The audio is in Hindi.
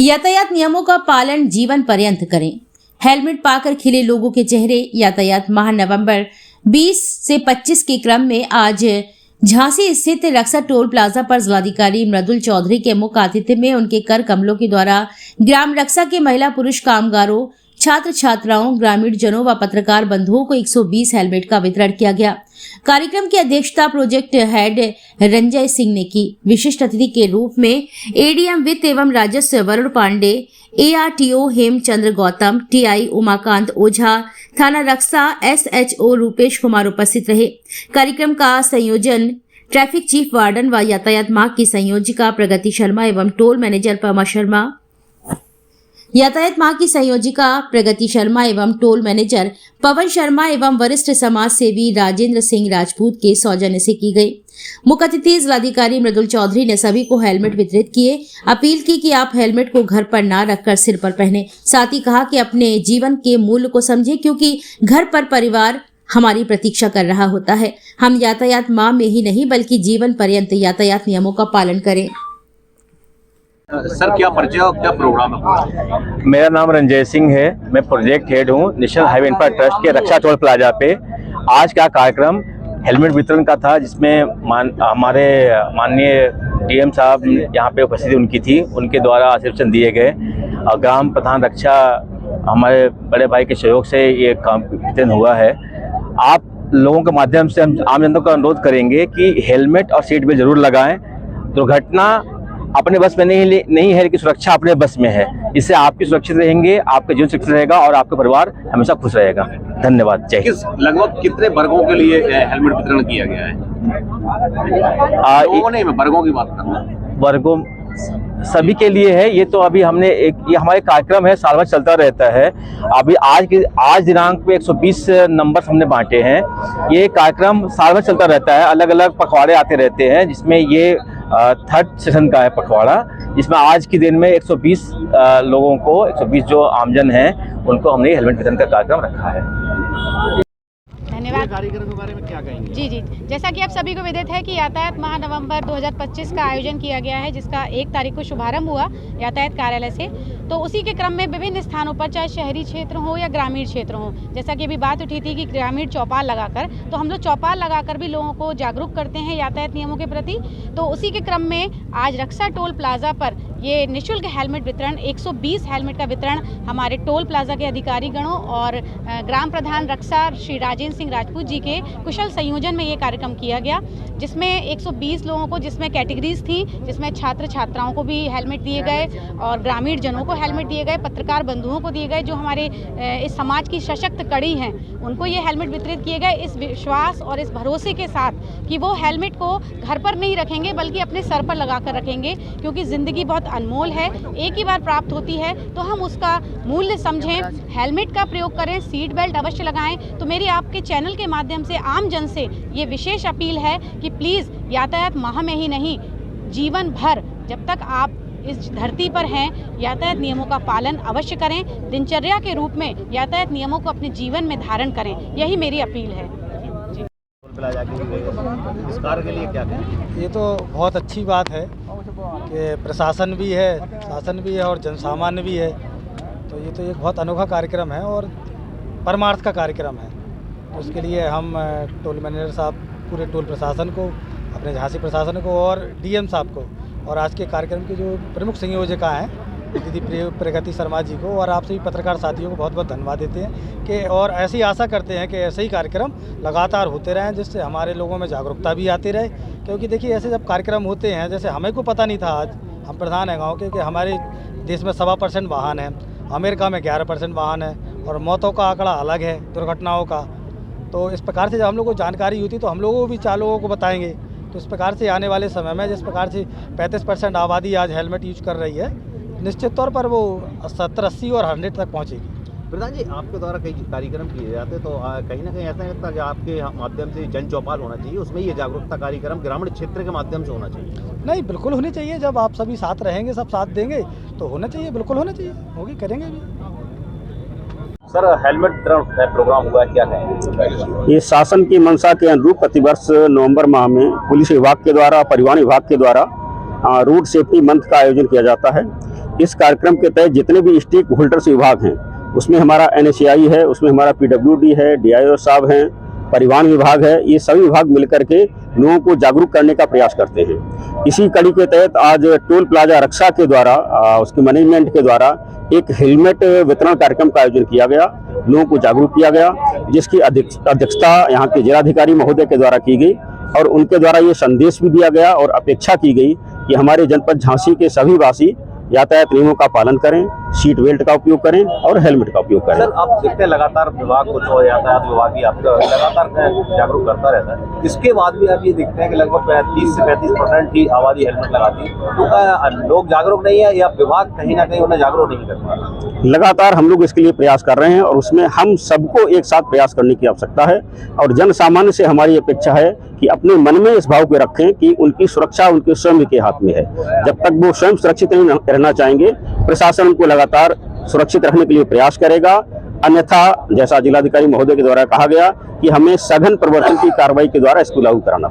यातायात नियमों का पालन जीवन पर्यंत करें। हेलमेट पाकर खिले लोगों के चेहरे। यातायात माह नवंबर 20 से 25 के क्रम में आज झांसी स्थित रक्षा टोल प्लाजा पर जिलाधिकारी मृदुल चौधरी के मुख्य आतिथ्य में उनके कर कमलों के द्वारा ग्राम रक्षा के महिला पुरुष कामगारों, छात्र छात्राओं, ग्रामीण जनों व पत्रकार बंधुओं को 120 हेलमेट का वितरण किया गया। कार्यक्रम की अध्यक्षता प्रोजेक्ट हेड रंजय सिंह ने की। विशिष्ट अतिथि के रूप में एडीएम वित्त एवं राजस्व वरुण पांडे, ARTO हेमचंद्र गौतम, TI उमाकांत ओझा, थाना रक्षा SHO रूपेश कुमार उपस्थित रहे। कार्यक्रम का संयोजन ट्रैफिक चीफ वार्डन व यातायात माह की संयोजिका प्रगति शर्मा एवं टोल मैनेजर पमा शर्मा, यातायात माह की संयोजिका प्रगति शर्मा एवं टोल मैनेजर पवन शर्मा एवं वरिष्ठ समाज सेवी राजेंद्र सिंह राजपूत के सौजन्य से की गई। मुख्य अतिथि जिलाधिकारी मृदुल चौधरी ने सभी को हेलमेट वितरित किए। अपील की कि आप हेलमेट को घर पर ना रखकर सिर पर पहने। साथ ही कहा कि अपने जीवन के मूल्य को समझें, क्योंकि घर पर परिवार हमारी प्रतीक्षा कर रहा होता है। हम यातायात माह में ही नहीं बल्कि जीवन पर्यंत यातायात नियमों का पालन करें। सर, क्या परिचय और क्या प्रोग्राम है? मेरा नाम रंजय सिंह है। मैं प्रोजेक्ट हेड हूँ नेशनल हाईवे इंफ्रा ट्रस्ट के रक्षा टोल प्लाजा पे। आज का कार्यक्रम हेलमेट वितरण का था, जिसमें हमारे माननीय DM साहब यहाँ पे उपस्थिति उनकी थी। उनके द्वारा आशीर्वचन दिए गए और ग्राम प्रधान रक्षा हमारे बड़े भाई के सहयोग से ये काम वितरण हुआ है। आप लोगों के माध्यम से हम आम जनता को अनुरोध करेंगे कि हेलमेट और सीट बेल्ट जरूर लगाएं। दुर्घटना अपने बस में नहीं है, लेकिन सुरक्षा अपने बस में है। इससे आपकी सुरक्षित रहेंगे, आपका जीवन सुरक्षित रहेगा और आपका परिवार हमेशा खुश रहेगा। धन्यवाद। जय हिंद। लगभग कितने वर्गों के लिए हेलमेट वितरण किया गया है? लोगों ने, मैं वर्गों की बात कर रहा हूं। वर्गों सभी के लिए है। ये तो अभी हमने ये हमारे कार्यक्रम है, साल भर चलता रहता है। अभी आज दिनांक पे 120 नंबर हमने बांटे हैं। ये कार्यक्रम साल भर चलता रहता है। अलग अलग पखवाड़े आते रहते हैं, जिसमें ये 3rd सेशन का है पखवाड़ा, जिसमें आज के दिन में 120 लोगों को 120 जो आमजन हैं उनको हमने हेलमेट वितरण का कार्यक्रम रखा है। धन्यवाद। कार्यक्रम के बारे में क्या कहेंगे? जी, जैसा कि आप सभी को विदित है कि यातायात माह नवंबर 2025 का आयोजन किया गया है, जिसका 1 तारीख को शुभारंभ हुआ यातायात कार्यालय से। तो उसी के क्रम में विभिन्न स्थानों पर, चाहे शहरी क्षेत्र हो या ग्रामीण क्षेत्र हो, जैसा कि अभी बात उठी थी कि ग्रामीण चौपाल लगाकर, तो हम लोग चौपाल लगाकर भी लोगों को जागरूक करते हैं यातायात नियमों के प्रति। तो उसी के क्रम में आज रक्षा टोल प्लाजा पर ये निःशुल्क हेलमेट वितरण, 120 हेलमेट का वितरण हमारे टोल प्लाजा के अधिकारी गणों और ग्राम प्रधान रक्षा श्री राजेंद्र सिंह राजपूत जी के कुशल संयोजन में ये कार्यक्रम किया गया, जिसमें 120 लोगों को, जिसमें कैटेगरीज थी, जिसमें छात्र छात्राओं को भी हेलमेट दिए गए और ग्रामीण जनों को हेलमेट दिए गए, पत्रकार बंधुओं को दिए गए, जो हमारे इस समाज की सशक्त कड़ी हैं, उनको ये हेलमेट वितरित किए गए, इस विश्वास और इस भरोसे के साथ कि वो हेलमेट को घर पर नहीं रखेंगे बल्कि अपने सर पर लगा कर रखेंगे, क्योंकि ज़िंदगी बहुत अनमोल है, एक ही बार प्राप्त होती है। तो हम उसका मूल्य समझें, हेलमेट का प्रयोग करें, सीट बेल्ट अवश्य लगाएं। तो मेरी आपके चैनल के माध्यम से आम जन से ये विशेष अपील है कि प्लीज़ यातायात माह में ही नहीं, जीवन भर जब तक आप इस धरती पर हैं, यातायात नियमों का पालन अवश्य करें। दिनचर्या के रूप में यातायात नियमों को अपने जीवन में धारण करें, यही मेरी अपील है। इस कार्य के लिए क्या कहें? ये तो बहुत अच्छी बात है कि प्रशासन भी है, शासन भी है और जनसामान्य भी है। तो ये तो एक बहुत अनोखा कार्यक्रम है और परमार्थ का कार्यक्रम है। तो उसके लिए हम टोल मैनेजर साहब, पूरे टोल प्रशासन को, अपने झांसी प्रशासन को और DM साहब को और आज के कार्यक्रम के जो प्रमुख संयोजका हैं दीदी प्रगति शर्मा जी को और आप सभी पत्रकार साथियों को बहुत बहुत धन्यवाद देते हैं कि और ऐसी आशा करते हैं कि ऐसे ही कार्यक्रम लगातार होते रहें, जिससे हमारे लोगों में जागरूकता भी आती रहे। क्योंकि देखिए, ऐसे जब कार्यक्रम होते हैं, जैसे हमें को पता नहीं था, आज हम प्रधान हैं गाँव के, कि हमारे देश में 7.25% वाहन है, अमेरिका में 11% वाहन है और मौतों का आंकड़ा अलग है, दुर्घटनाओं का। तो इस प्रकार से जब हम लोग को जानकारी होती तो हम लोगों को भी 4 लोगों को बताएंगे। तो इस प्रकार से आने वाले समय में जिस प्रकार से 35% आबादी आज हेलमेट यूज कर रही है, निश्चित तौर पर वो 70, 80 और 100 तक पहुंचेगी। प्रधान जी, आपके द्वारा कई कार्यक्रम किए जाते हैं, तो कहीं ना कहीं ऐसा लगता है कि आपके माध्यम से जन चौपाल होना चाहिए, उसमें ये जागरूकता कार्यक्रम ग्रामीण क्षेत्र के माध्यम से होना चाहिए? नहीं, बिल्कुल होनी चाहिए। जब आप सभी साथ रहेंगे, सब साथ देंगे तो होना चाहिए, बिल्कुल होना चाहिए, होगी, करेंगे भी। सर, हेलमेट वितरण प्रोग्राम हुआ, क्या कहेंगे? ये शासन की मंशा के अनुरूप प्रतिवर्ष नवंबर माह में पुलिस विभाग के द्वारा, परिवहन विभाग के द्वारा रोड सेफ्टी मंथ का आयोजन किया जाता है। इस कार्यक्रम के तहत जितने भी स्टेक होल्डर्स विभाग हैं, उसमें हमारा NHAI है, उसमें हमारा PWD है, DIO साहब हैं, परिवहन विभाग है, ये सभी विभाग मिलकर के लोगों को जागरूक करने का प्रयास करते हैं। इसी कड़ी के तहत आज टोल प्लाजा रक्षा के द्वारा उसके मैनेजमेंट के द्वारा एक हेलमेट वितरण कार्यक्रम का आयोजन किया गया, लोगों को जागरूक किया गया, जिसकी अध्यक्षता यहाँ के जिलाधिकारी महोदय के द्वारा की गई और उनके द्वारा ये संदेश भी दिया गया और अपेक्षा की गई कि हमारे जनपद झांसी के सभी वासी यातायात नियमों का पालन करें, सीट बेल्ट का उपयोग करें और हेलमेट का उपयोग करें। सर, आप देखते हैं लगातार विभाग को जो यातायात विभाग ही आपका लगातार जागरूक करता रहता है, इसके बाद भी आप ये देखते हैं कि लगभग 30 से 35% की आबादी हेलमेट लगाती है, तो क्या लोग जागरूक नहीं है या विभाग कहीं ना कहीं उन्हें जागरूक नहीं कर पा रहा? लगातार हम लोग इसके लिए प्रयास कर रहे हैं और उसमें हम सबको एक साथ प्रयास करने की आवश्यकता है और जन सामान्य से हमारी अपेक्षा है कि अपने मन में इस भाव को रखें कि उनकी सुरक्षा उनके स्वयं के हाथ में है। जब तक वो स्वयं सुरक्षित नहीं रहना चाहेंगे, प्रशासन उनको लगातार सुरक्षित रखने के लिए प्रयास करेगा। अन्यथा जैसा जिलाधिकारी महोदय के द्वारा कहा गया कि हमें सघन प्रवर्तन की कार्रवाई के द्वारा इसको लागू कराना